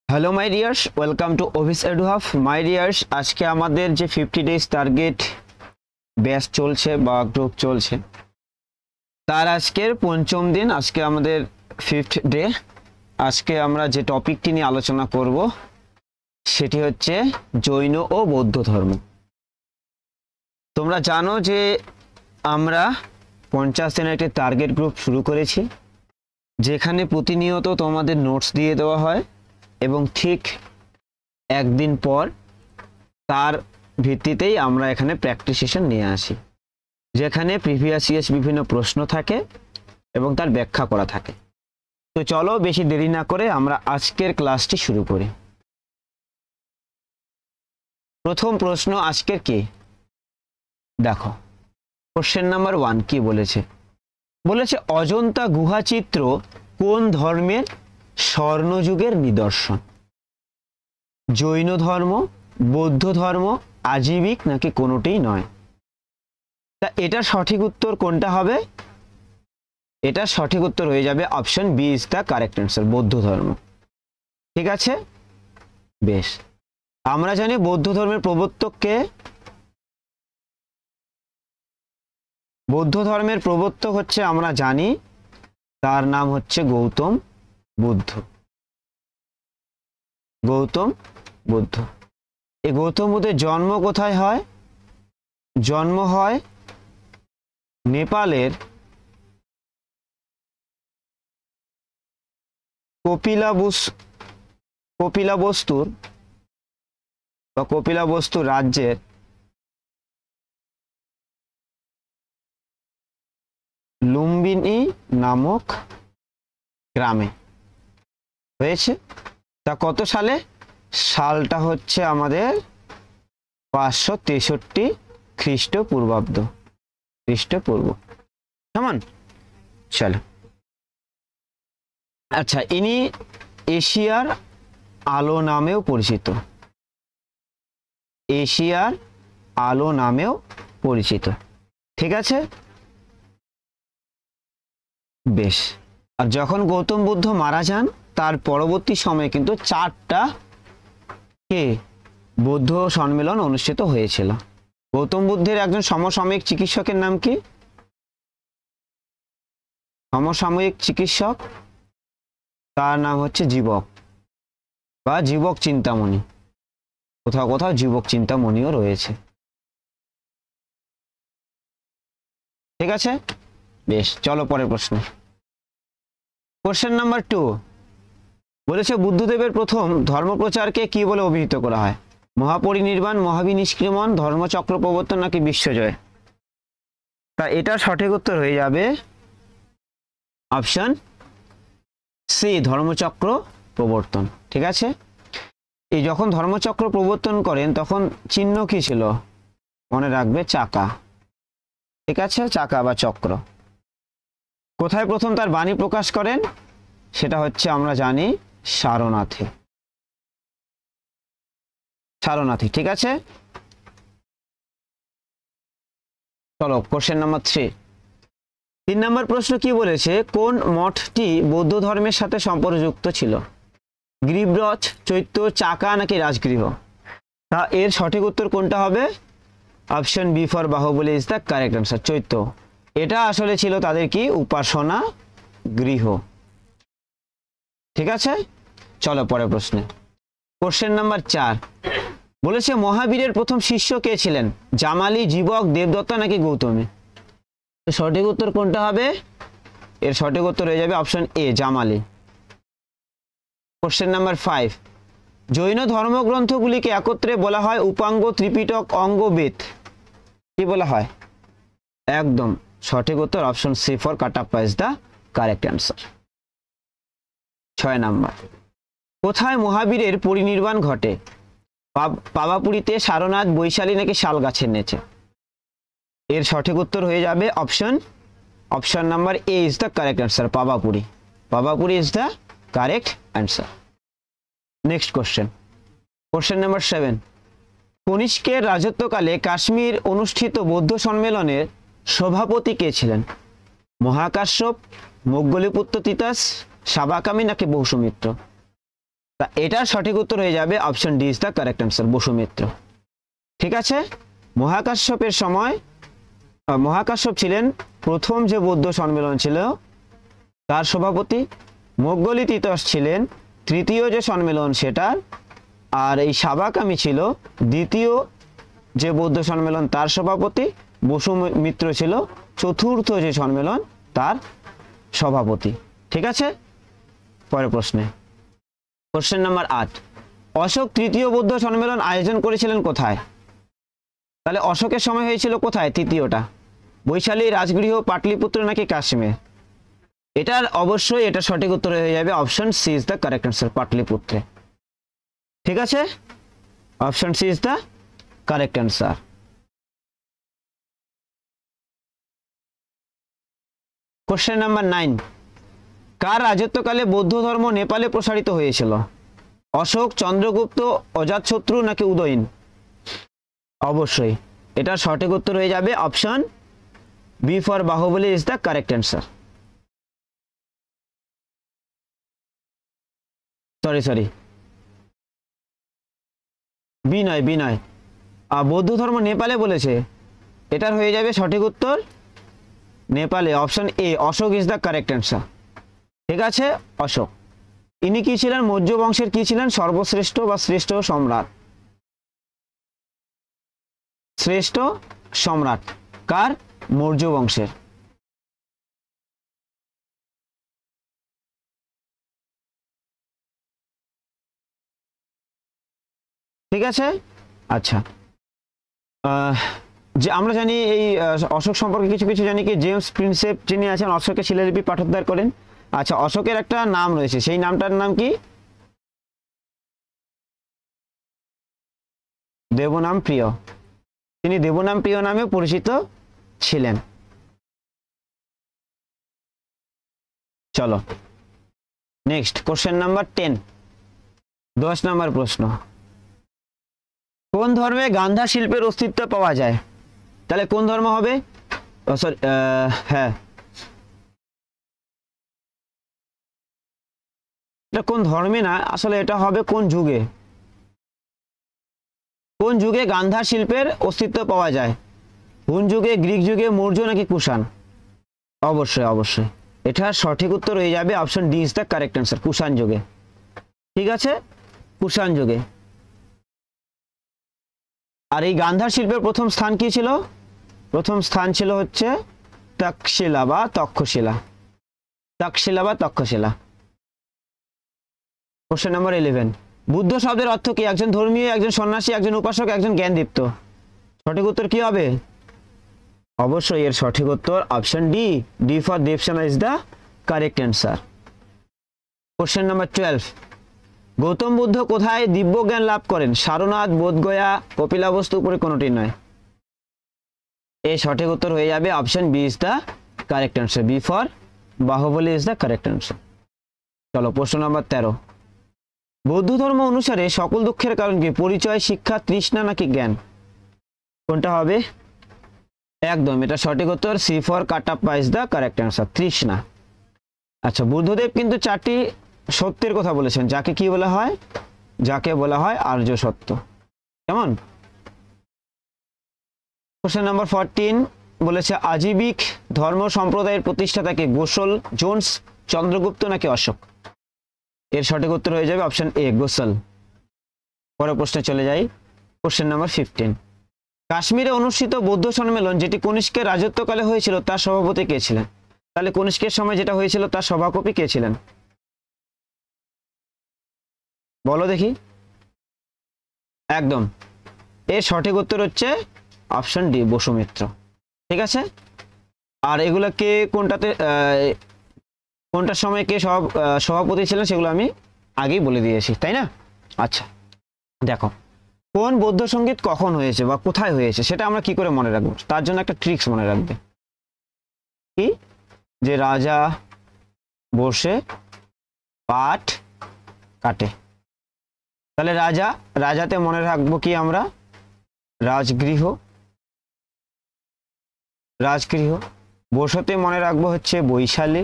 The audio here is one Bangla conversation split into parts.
Hello my dears, welcome to office এডুহাব। My dears, আজকে আমাদের যে 50 ডেজ টার্গেট ব্যাচ চলছে বা গ্রুপ চলছে, তার আজকের পঞ্চম দিন। আজকে আমাদের 5th ডে। আজকে আমরা যে টপিকটি নিয়ে আলোচনা করব সেটি হচ্ছে জৈন ও বৌদ্ধ ধর্ম। তোমরা জানো যে আমরা 50 দিনের একটি টার্গেট গ্রুপ শুরু করেছি, যেখানে প্রতিনিয়ত তোমাদের নোটস দিয়ে দেওয়া হয় এবং ঠিক একদিন পর তার ভিত্তিতেই আমরা এখানে প্র্যাকটিস সেশন নিয়ে আসি, যেখানে প্রিভিয়াস ইয়ার্স বিভিন্ন প্রশ্ন থাকে এবং তার ব্যাখ্যা করা থাকে। তো চলো বেশি দেরি না করে আমরা আজকের ক্লাসটি শুরু করি। প্রথম প্রশ্ন আজকের কি, দেখো কোশ্চেন নাম্বার 1 কি বলেছে। বলেছে অজন্তা গুহাচিত্র কোন ধর্মের স্বর্ণযুগের নিদর্শন? জৈন ধর্ম, বৌদ্ধ ধর্ম, আজীবিক নাকি কোনোটিই নয়? তা এটার সঠিক উত্তর কোনটা হবে? এটা সঠিক উত্তর হয়ে যাবে option B is the correct answer, বৌদ্ধ ধর্ম। ঠিক আছে, বেশ। আমরা জানি বৌদ্ধ ধর্মের প্রবর্তক কে? বৌদ্ধ ধর্মের প্রবর্তক হচ্ছে, আমরা জানি তার নাম হচ্ছে গৌতম বুদ্ধ। গৌতম বুদ্ধ। এই গৌতম বুদ্ধের জন্ম কোথায় হয়? জন্ম হয় নেপালের কপিলাবস্তু রাজ্যের লুম্বিনী নামক গ্রামে হয়েছে। তা কত সালে? সালটা হচ্ছে আমাদের 563 খ্রিস্টপূর্বাব্দ, খ্রিস্টপূর্ব। কেমন? চলো। আচ্ছা, ইনি এশিয়ার আলো নামেও পরিচিত। এশিয়ার আলো নামেও পরিচিত। ঠিক আছে, বেশ। আর যখন গৌতম বুদ্ধ মারা যান, তার পরবর্তী সময়ে কিন্তু 4টা বৌদ্ধ সম্মেলন অনুষ্ঠিত হয়েছিল। গৌতম বুদ্ধের একজন সমসাময়িক চিকিৎসকের নাম কি? সমসাময়িক চিকিৎসক, তার নাম হচ্ছে জীবক বা জীবক চিন্তামণি। কোথাও কোথাও জীবক চিন্তামণিও রয়েছে। ঠিক আছে, বেশ। চলো পরের প্রশ্ন। কোশ্চেন নাম্বার 2 বলেছে বুদ্ধদেবের প্রথম ধর্মপ্রচারকে কি বলে অভিহিত করা হয়? মহাপরিনির্বাণ, মহাবিনিষ্ক্রমণ, ধর্মচক্র প্রবর্তন নাকি বিশ্বজয়? তা এটা সঠিক উত্তর হয়ে যাবে অপশন সি, ধর্মচক্র প্রবর্তন। ঠিক আছে, এই যখন ধর্মচক্র প্রবর্তন করেন তখন চিহ্ন কি ছিল? মনে রাখবে, চাকা। ঠিক আছে, চাকা বা চক্র। কোথায় প্রথম তার বাণী প্রকাশ করেন? সেটা হচ্ছে আমরা জানি সারনাথে। সারনাথী। ঠিক আছে, চলো কোশ্চেন নাম্বার 3 নম্বর প্রশ্ন কি বলেছে, কোন মঠটি বৌদ্ধ ধর্মের সাথে সম্পর্কযুক্ত ছিল? গিরিব্রজ, চৈত্য, চাকা নাকি রাজগৃহ? তা এর সঠিক উত্তর কোনটা হবে? Option B for Baahubali is the correct answer, chaitya. এটা আসলে ছিল তাদের কি উপাসনা গৃহ। ঠিক আছে, চলো পরের প্রশ্নে। কোশ্চেন নাম্বার 4 বলেছে মহাবীরের প্রথম শিষ্য কে ছিলেন? জামালি, জীবক, দেবদত্তা নাকি গৌতমী? সঠিক উত্তর কোনটা হবে? এর সঠিক উত্তর হয়ে যাবে option A, Jamali. Question number 5 জৈন ধর্মগ্রন্থগুলিকে একত্রে বলা হয় উপাঙ্গ, ত্রিপিটক, অঙ্গ, বেদ। কি বলা হয়? একদম সঠিক উত্তর option C for Kattappa is the correct answer. 6 number কোথায় মহাবীরের পরিনির্বাণ ঘটে? পাবাপুরীতে, সারনাথ, বৈশালী নাকি শালগাছের নিচে? এর সঠিক উত্তর হয়ে যাবে option number A is the correct answer, Pawapuri. Pawapuri is the correct answer. Next question number 7 কনিষ্কের রাজত্বকালে কাশ্মীর অনুষ্ঠিত বৌদ্ধ সম্মেলনের সভাপতি কে ছিলেন? মহাকাশ্যপ, মোগলিপুত্র তিতাস, সাবাকামী নাকি বসুমিত্র? তা এটার সঠিক উত্তর হয়ে যাবে option D is the correct answer, Vasumitra. ঠিক আছে, মহাকাশ্যপের সময় মহাকাশ্যপ ছিলেন প্রথম যে বৌদ্ধ সম্মেলন ছিল তার সভাপতি, মোগলি তিতস ছিলেন তৃতীয় যে সম্মেলন সেটার, আর এই সাবাকামি ছিল দ্বিতীয় যে বৌদ্ধ সম্মেলন তার সভাপতি, বসুমিত্র ছিল চতুর্থ যে সম্মেলন তার সভাপতি। ঠিক আছে, পরের প্রশ্নে, কোশ্চেন নাম্বার 8, অশোক তৃতীয় বৌদ্ধ সম্মেলন আয়োজন করেছিলেন কোথায়? তাহলে অশোকের সময় হয়েছিল কোথায় তৃতীয়টা? বৈশালী, রাজগৃহ, পাটলিপুত্র নাকি কাশ্মীর? এটার অবশ্যই এটা সঠিক উত্তর হয়ে যাবে option C is the correct answer, পাটলিপুত্রে। ঠিক আছে, option C is the correct answer. Question number 9, কার রাজত্বকালে বৌদ্ধ ধর্ম নেপালে প্রসারিত হয়েছিল? অশোক, চন্দ্রগুপ্ত, অজাতশত্রু নাকি উদয়ন? অবশ্যই এটা সঠিক উত্তর হয়ে যাবে option B for Baahubali is the correct answer. Sorry B নয়, বৌদ্ধ ধর্ম নেপালে বলেছে, এটার হয়ে যাবে সঠিক উত্তর নেপালে, option A, Ashok is the correct answer. ঠিক আছে, অশোক। ইনি কি ছিলেন? মৌর্য বংশের কি ছিলেন? সর্বশ্রেষ্ঠ বা শ্রেষ্ঠ সম্রাট, শ্রেষ্ঠ সম্রাট কার? মৌর্য বংশের। ঠিক আছে, আচ্ছা, যে আমরা জানি এই অশোক সম্পর্কে কিছু কিছু জানি কি, জেমস প্রিন্সেপ যিনি আছেন অশোকের শিলালিপি পাঠোদ্ধার করেন। আচ্ছা, অশোকের একটা নাম রয়েছে, সেই নামটার নাম কি? দেবনাম প্রিয়। তিনি দেবনাম প্রিয় নামে পরিচিত ছিলেন। চলো নেক্সট, কোশ্চেন নাম্বার 10, 10 নম্বর প্রশ্ন, কোন ধর্মে গান্ধার শিল্পের অস্তিত্ব পাওয়া যায়? তাহলে কোন ধর্ম হবে? সরি, হ্যাঁ, এটা কোন ধর্মে না, আসলে এটা হবে কোন যুগে, কোন যুগে গান্ধার শিল্পের অস্তিত্ব পাওয়া যায়? হুন যুগে, গ্রিক যুগে, মৌর্য নাকি কুষাণ? অবশ্যই এটার সঠিক উত্তর হয়ে যাবে option D is the correct answer, Kushan যুগে। ঠিক আছে, কুষাণ যুগে। আর এই গান্ধার শিল্পের প্রথম স্থান কি ছিল? প্রথম স্থান ছিল হচ্ছে তক্ষশিলা বা তক্ষশিলা, কোশ্চেন নাম্বার 11, বুদ্ধ শব্দের অর্থ কি? একজন ধর্মীয়, একজন সন্ন্যাসী, একজন উপাসক, একজন জ্ঞানদীপ্ত। সঠিক উত্তর কি হবে? অবশ্যই এর সঠিক উত্তর option D for Devsena is the correct answer. Question number 12, Gautam Buddha কোথায় দিব্য জ্ঞান লাভ করেন? সারনাথ, বোধগয়া, কপিলাবস্তু, উপরে কোনোটি নয়। এর সঠিক উত্তর হয়ে যাবে option B is the correct answer, B for Baahubali is the correct answer. চলো প্রশ্ন নাম্বার 13, বৌদ্ধ ধর্ম অনুসারে সকল দুঃখের কারণ কি? পরিচয়, শিক্ষা, তৃষ্ণা নাকি জ্ঞান? কোনটা হবে? একদম এটা সঠিক উত্তর, C for Kattappa is the correct answer, Trishna. আচ্ছা, বুদ্ধদেব কিন্তু 4টি সত্যের কথা বলেছেন, যাকে কি বলা হয়? যাকে বলা হয় আর্য সত্য। কেমন? কোশ্চেন নাম্বার 14 বলেছে আজীবিক ধর্ম সম্প্রদায়ের প্রতিষ্ঠাতাকে? গোসল, জোন্স, চন্দ্রগুপ্ত নাকি অশোক? এর সঠিক উত্তর হয়ে যাবে অপশন এ, গোসল। পরের প্রশ্নে চলে যাই, কোশ্চেন নাম্বার 15, কাশ্মীরে অনুষ্ঠিত বৌদ্ধ সম্মেলন যেটি কনিষ্কের রাজত্বকালে হয়েছিল তার সভাপতি কে ছিলেন? তাহলে কনিষ্কের সময় যেটা হয়েছিল তার সভাপতি কে ছিলেন? বলো দেখি। একদম এর সঠিক উত্তর হচ্ছে অপশন ডি, বসুমিত্র। ঠিক আছে, আর এগুলোকে কোনটার সময় কে সভাপতি ছিলেন সেগুলো আমি আগেই বলে দিয়েছি, তাই না? আচ্ছা দেখো, কোন বৌদ্ধ সঙ্গীত কখন হয়েছে বা কোথায় হয়েছে সেটা আমরা কি করে মনে রাখবো? তার জন্য একটা ট্রিক্স মনে রাখবে, কি? যে রাজা বসে পাট কাটে। তাহলে রাজাতে মনে রাখবো কি আমরা? রাজগৃহ। বসতে মনে রাখবো হচ্ছে বৈশালী।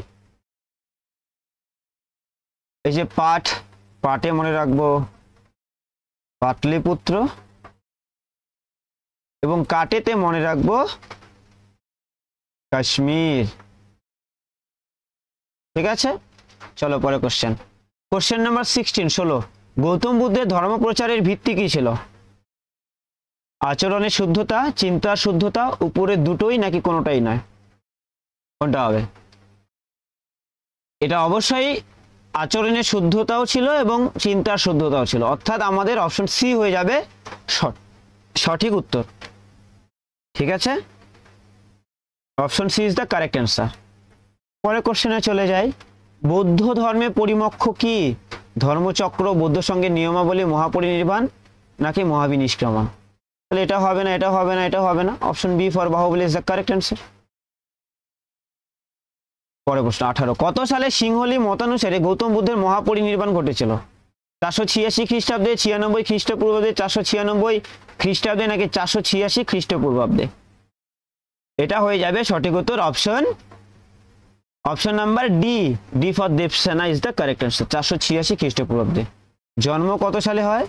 এই যে পাট পাটে মনে রাখবো পাটলিপুত্র, এবং কাটেতে মনে রাখবো কাশ্মীর। ঠিক আছে, চলো পরে কোশ্চেন। কোশ্চেন নাম্বার 16 গৌতম বুদ্ধের ধর্ম প্রচারের ভিত্তি কি ছিল? আচরণের শুদ্ধতা, চিন্তার শুদ্ধতা, উপরের দুটোই নাকি কোনোটাই নয়? কোনটা হবে? এটা অবশ্যই আচরণের শুদ্ধতাও ছিল এবং চিন্তার শুদ্ধতাও ছিল, অর্থাৎ আমাদের অপশন সি হয়ে যাবে সঠিক উত্তর। ঠিক আছে, option C is the correct answer. পরে কোশ্চেনে চলে যাই। বৌদ্ধ ধর্মের পরিমক্ষ কি? ধর্মচক্র, বৌদ্ধ সঙ্গে নিয়মাবলী, মহাপরিনির্বাণ নাকি মহাবিনিষ্ক্রমণ? তাহলে এটা হবে না, এটা হবে না, এটা হবে না। Option B for Baahubali is the correct answer. পরে প্রশ্ন 18 কত সালে সিংহলি মতানুসারে গৌতম বুদ্ধের মহাপরিনির্বাণ ঘটেছিল? 486 খ্রিস্টাব্দে, 96 খ্রিস্টপূর্বাব্দে, 496 খ্রিস্টাব্দে নাকি 486 খ্রিস্টপূর্বাব্দে? এটা হয়ে যাবে সঠিক উত্তর option number D, D for Devsena is the correct answer. 486 খ্রিস্টপূর্বাব্দে। জন্ম কত সালে হয়?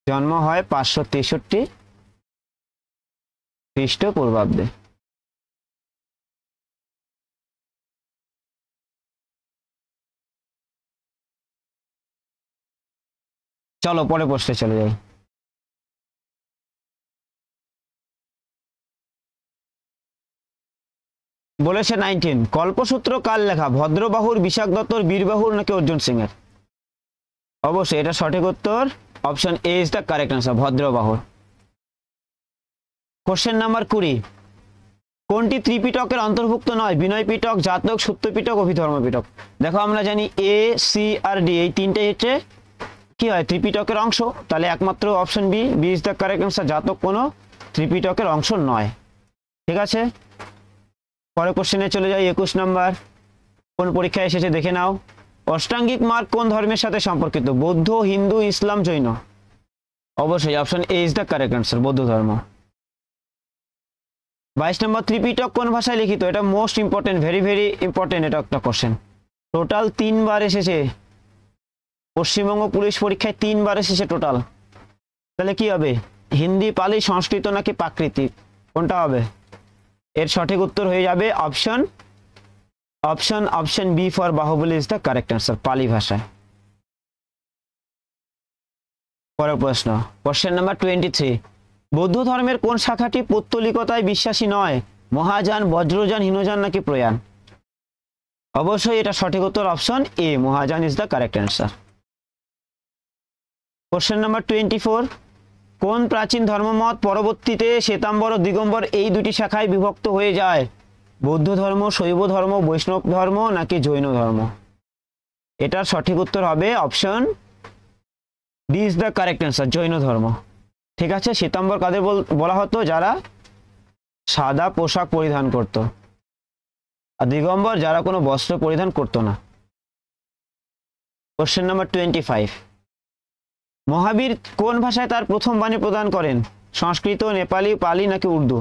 জন্ম হয় 563 খ্রিস্টপূর্বাব্দে। চলো পরে প্রশ্নে চলে যাই। বলেছে 19 কল্পসূত্র কার লেখা? ভদ্রবাহুর, বিশাখ দত্তর, বীরবাহুর নাকি অর্জুন সিং এর? অবশ্যই এটা সঠিক উত্তর, option A is the correct answer, ভদ্রবাহুর। কোশ্চেন নাম্বার 20 কোনটি ত্রিপিটকের অন্তর্ভুক্ত নয়? বিনয় পিটক, জাতক, সত্যপিটক, অভিধর্ম পিটক। দেখো আমরা জানি এ, সি আর ডি এই তিনটাই হচ্ছে কি হয় ত্রিপিটকের অংশ, তাহলে একমাত্র option B, B is the correct answer. Jataka কোনো ত্রিপিটকের অংশ নয়। ঠিক আছে, পরে কোশ্চেনে চলে যাই। 21 নম্বর কোন পরীক্ষায় এসেছে দেখে নাও। অষ্টাঙ্গিক মার্গ কোন ধর্মের সাথে সম্পর্কিত? বৌদ্ধ, হিন্দু, ইসলাম, জৈন? অবশ্যই option A is the correct answer, বৌদ্ধ ধর্ম। 22 নম্বর ত্রিপিটক কোন ভাষায় লিখিত? এটা most important, very very important, এটা একটা কোশ্চেন। টোটাল 3 বার এসেছে পশ্চিমবঙ্গ পুলিশ পরীক্ষায়, 3 বার এসেছে টোটাল। তাহলে কি হবে? হিন্দি, পালি, সংস্কৃত নাকি প্রাকৃতিক? কোনটা হবে? এর সঠিক উত্তর হয়ে যাবে option B for Baahubali is the correct answer, Pali ভাষায়। পরের প্রশ্ন, কোশ্চেন নাম্বার 23 বৌদ্ধ ধর্মের কোন শাখাটি পৌত্তলিকতায় বিশ্বাসী নয়? মহাযান, বজ্রযান, হীনযান নাকি প্রয়াণ? অবশ্যই এটা সঠিক উত্তর, option A, Mahayana is the correct answer. Question number 24 কোন প্রাচীন ধর্মমত পরবর্তীতে শ্বেতাম্বর ও দিগম্বর এই দুটি শাখায় বিভক্ত হয়ে যায়? বৌদ্ধ ধর্ম, শৈব ধর্ম, বৈষ্ণব ধর্ম নাকি জৈন ধর্ম? এটার সঠিক উত্তর হবে option D is the correct answer, Jain ধর্ম। ঠিক আছে, শ্বেতাম্বর কাদের বলা হতো? যারা সাদা পোশাক পরিধান করত, আর দিগম্বর যারা কোনো বস্ত্র পরিধান করতো না। কোশ্চেন নাম্বার 25 মহাবীর কোন ভাষায় তার প্রথম বাণী প্রদান করেন? সংস্কৃত, নেপালি, পালি নাকি উর্দু?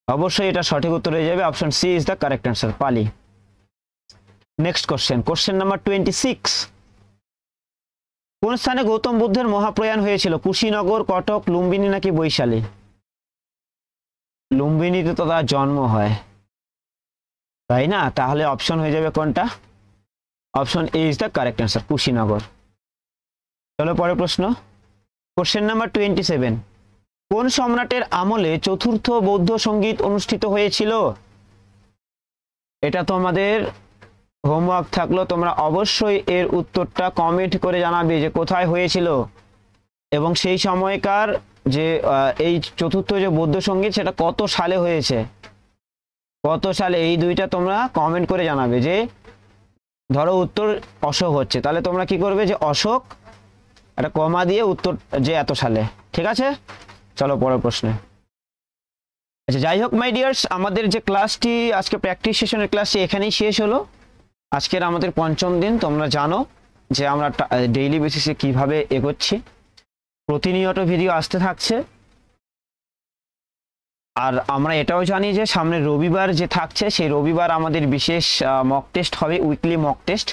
অবশ্যই এটা সঠিক উত্তর হয়ে যাবে option C is the correct answer, Pali. Next question number 26 কোন স্থানে গৌতম বুদ্ধের মহাপ্রয়াণ হয়েছিল? কুশীনগর, কটক, লুম্বিনী নাকি বৈশালী? লুম্বিনীতে তো তার জন্ম হয়, তাই না? তাহলে অপশন হয়ে যাবে কোনটা? Option A is the correct answer, Kushinagar. চলো পরের প্রশ্ন, কোশ্চেন নাম্বার 27 কোন সম্রাটের আমলে চতুর্থ বৌদ্ধ সঙ্গীত অনুষ্ঠিত হয়েছিল? এটা তোমাদের হোমওয়ার্ক থাকলো, তোমরা অবশ্যই এর উত্তরটা কমেন্ট করে জানাবে যে কোথায় হয়েছিল এবং সেই সময়কার যে এই চতুর্থ যে বৌদ্ধ সঙ্গীত সেটা কত সালে হয়েছে, কত সালে, এই দুইটা তোমরা কমেন্ট করে জানাবে। যে ধরো উত্তর অশোক হচ্ছে, তাহলে তোমরা কি করবে যে অশোক একটা কমা দিয়ে উত্তর যে এত সালে। ঠিক আছে, চলো পরের প্রশ্নে। আচ্ছা যাই হোক মাই ডিয়ার্স, আমাদের যে ক্লাসটি আজকে প্র্যাকটিস সেশনের ক্লাসটি এখানেই শেষ হলো। আজকের আমাদের 5ম দিন। তোমরা জানো যে আমরা ডেইলি বেসিসে কিভাবে এগোচ্ছি, প্রতিনিয়ত ভিডিও আসতে থাকছে। আর আমরা এটাও জানি যে সামনে রবিবার যে থাকছে সেই রবিবার আমাদের বিশেষ মক টেস্ট হবে, উইকলি মক টেস্ট।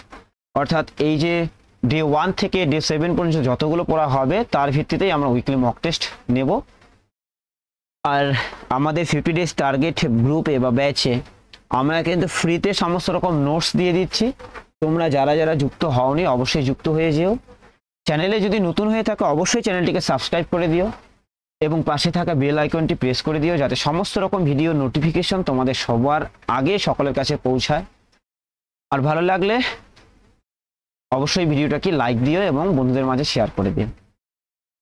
অর্থাৎ এই যে ডে 1 থেকে ডে 7 পর্যন্ত যতগুলো পড়া হবে তার ভিত্তিতেই আমরা উইকলি মক টেস্ট নেব। আর আমাদের 50 ডেজ টার্গেট গ্রুপে বা ব্যাচে আমরা কিন্তু ফ্রিতে সমস্ত রকম নোটস দিয়ে দিচ্ছি। তোমরা যারা যারা যুক্ত হওনি অবশ্যই যুক্ত হয়ে যেও। চ্যানেলে যদি নতুন হয়ে থাকো অবশ্যই চ্যানেলটিকে সাবস্ক্রাইব করে দিও এবং পাশে থাকা বেল আইকনটি প্রেস করে দিও, যাতে সমস্ত রকম ভিডিও নোটিফিকেশন তোমাদের সবার আগে সকলের কাছে পৌঁছায়। আর ভালো লাগলে অবশ্যই ভিডিওটাকে লাইক দিও এবং বন্ধুদের মাঝে শেয়ার করে দিও।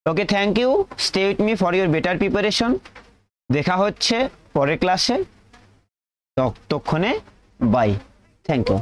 Okay, thank you. Stay with me for your better preparation. দেখা হচ্ছে পরের ক্লাসে, ততক্ষণে বাই। Thank you.